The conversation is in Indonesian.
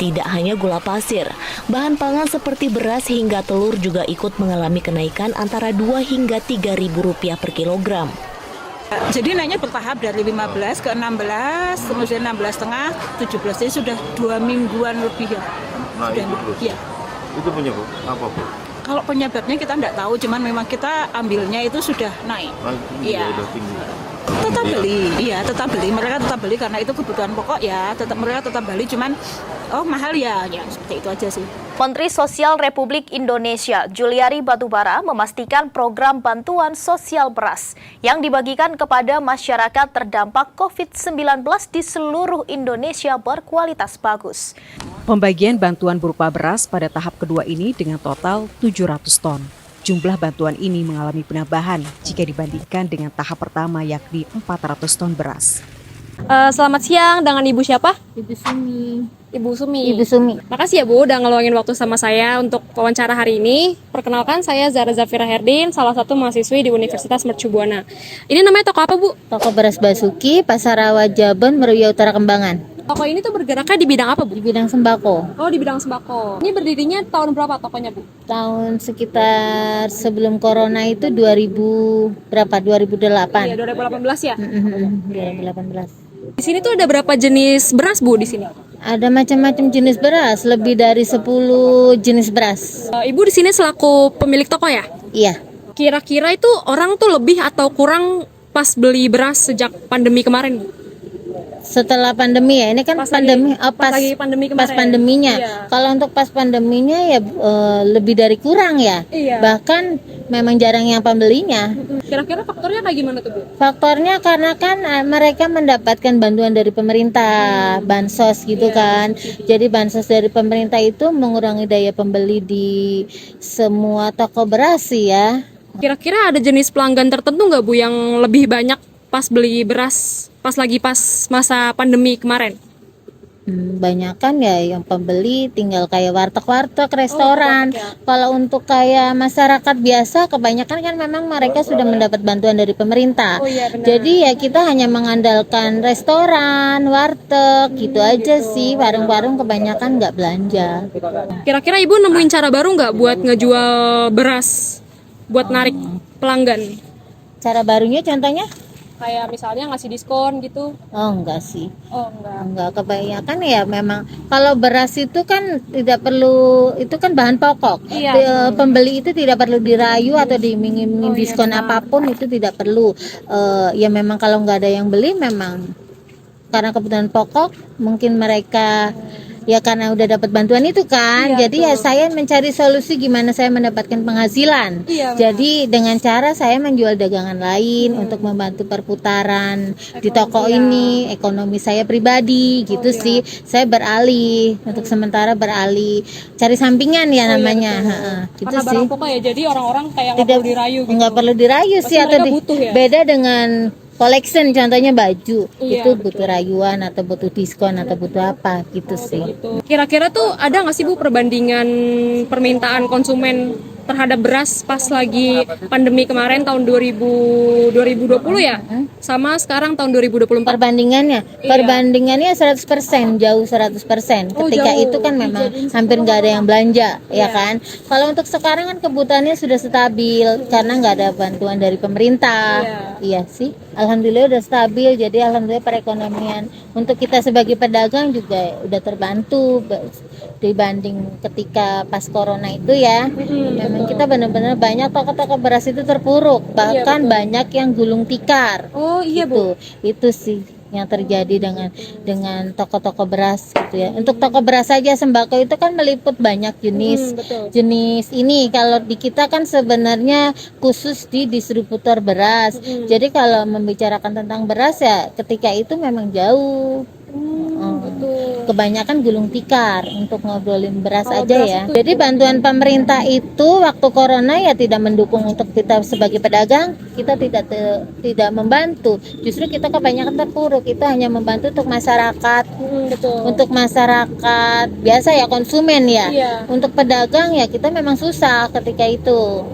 Tidak hanya gula pasir, bahan pangan seperti beras hingga telur juga ikut mengalami kenaikan antara 2 hingga 3 ribu rupiah per kilogram. Jadi naiknya bertahap dari 15 ke 16, kemudian 16,5, 17, jadi sudah 2 mingguan lebih ya. Nah, sudah, itu terus. Ya. Itu penyebab apa, Bu? Kalau penyebabnya kita tidak tahu, cuman memang kita ambilnya itu sudah naik. Nah, Iya. udah tinggi. Tetap beli, iya tetap beli. Mereka tetap beli karena itu kebutuhan pokok ya. Mereka tetap beli, cuman mahal ya seperti itu aja sih. Menteri Sosial Republik Indonesia Juliari Batubara memastikan program bantuan sosial beras yang dibagikan kepada masyarakat terdampak COVID-19 di seluruh Indonesia berkualitas bagus. Pembagian bantuan berupa beras pada tahap kedua ini dengan total 700 ton. Jumlah bantuan ini mengalami penambahan jika dibandingkan dengan tahap pertama yakni 400 ton beras. Selamat siang, dengan Ibu siapa? Ibu Sumi. Ibu Sumi. Ibu Sumi. Makasih ya Bu udah ngeluangin waktu sama saya untuk wawancara hari ini. Perkenalkan saya Zara Zafira Herdin, salah satu mahasiswi di Universitas Mercu Buana. Ini namanya toko apa Bu? Toko Beras Basuki, Pasar Rawa Jabon, Meruya Utara Kembangan. Toko ini tuh bergeraknya di bidang apa Bu? Di bidang sembako. Oh, di bidang sembako. Ini berdirinya tahun berapa tokonya Bu? Tahun sekitar sebelum corona itu 2000 berapa? 2008. Iya, 2018 ya. 2018. Di sini tuh ada berapa jenis beras Bu di sini? Ada macam-macam jenis beras, lebih dari 10 jenis beras. Ibu di sini selaku pemilik toko ya? Iya. Kira-kira itu orang tuh lebih atau kurang pas beli beras sejak pandemi kemarin Bu? Setelah pandemi ya, ini kan Pas pandemi lagi pandemi kemarin. pas pandeminya. Iya. Kalau untuk pas pandeminya ya lebih dari kurang ya. Iya. Bahkan memang jarang yang pembelinya. Kira-kira faktornya kayak gimana tuh Bu? Faktornya karena kan mereka mendapatkan bantuan dari pemerintah, bansos gitu kan. Jadi bansos dari pemerintah itu mengurangi daya pembeli di semua toko beras sih ya. Kira-kira ada jenis pelanggan tertentu nggak Bu yang lebih banyak pas beli beras pas masa pandemi kemarin? Banyak kan ya yang pembeli tinggal kayak warteg-warteg, restoran. Warteg ya. Kalau untuk kayak masyarakat biasa kebanyakan kan memang mereka sudah mendapat bantuan dari pemerintah. Oh iya, benar. Jadi ya kita hanya mengandalkan restoran, warteg gitu aja sih. Warung-warung kebanyakan nggak belanja. Kira-kira Ibu nemuin cara baru nggak buat ngejual beras buat narik pelanggan? Cara barunya contohnya? Kayak misalnya ngasih diskon gitu? Oh enggak sih. Oh enggak. Enggak, kebanyakan ya memang kalau beras itu kan tidak perlu, itu kan bahan pokok. Iya. Pembeli itu tidak perlu dirayu atau diiming-iming diskon benar. apapun, itu tidak perlu. Ya memang kalau nggak ada yang beli memang karena kebutuhan pokok, mungkin mereka ya karena udah dapat bantuan itu kan. Iya, jadi ya saya mencari solusi gimana saya mendapatkan penghasilan. Iya, Jadi dengan cara saya menjual dagangan lain untuk membantu perputaran di toko ini, ekonomi saya pribadi gitu sih. Saya beralih untuk sementara beralih cari sampingan ya namanya. Gitu Karena sih. barang pokok ya, jadi orang-orang kayak nggak Tidak perlu dirayu gitu. nggak perlu dirayu Pasti sih atau mereka butuh ya? beda dengan collection contohnya baju. Iya, Itu betul. butuh rayuan atau butuh diskon atau butuh apa gitu sih. Gitu. Kira-kira tuh ada nggak sih Bu perbandingan permintaan konsumen terhadap beras pas lagi pandemi kemarin tahun 2020 ya, sama sekarang tahun 2024? Perbandingannya 100%, jauh 100%. Oh, Ketika jauh. itu kan memang hampir nggak ada yang belanja, ya kan. Kalau untuk sekarang kan kebutuhannya sudah stabil karena nggak ada bantuan dari pemerintah. Iya sih, alhamdulillah udah stabil. Jadi alhamdulillah perekonomian untuk kita sebagai pedagang juga udah terbantu dibanding ketika pas corona itu ya. Memang kita benar-benar banyak toko-toko beras itu terpuruk, bahkan banyak yang gulung tikar. Oh iya Bu. Itu sih yang terjadi dengan toko-toko beras gitu ya. Untuk toko beras saja sembako itu kan meliput banyak jenis. Jenis ini kalau di kita kan sebenarnya khusus di distributor beras. Jadi kalau membicarakan tentang beras ya ketika itu memang jauh. Kebanyakan gulung tikar untuk ngobrolin beras aja ya. Jadi bantuan pemerintah itu waktu corona ya tidak mendukung untuk kita sebagai pedagang, kita tidak membantu. Justru kita kebanyakan terpuruk. Itu hanya membantu untuk masyarakat. Untuk masyarakat biasa ya konsumen ya. Untuk pedagang ya kita memang susah ketika itu.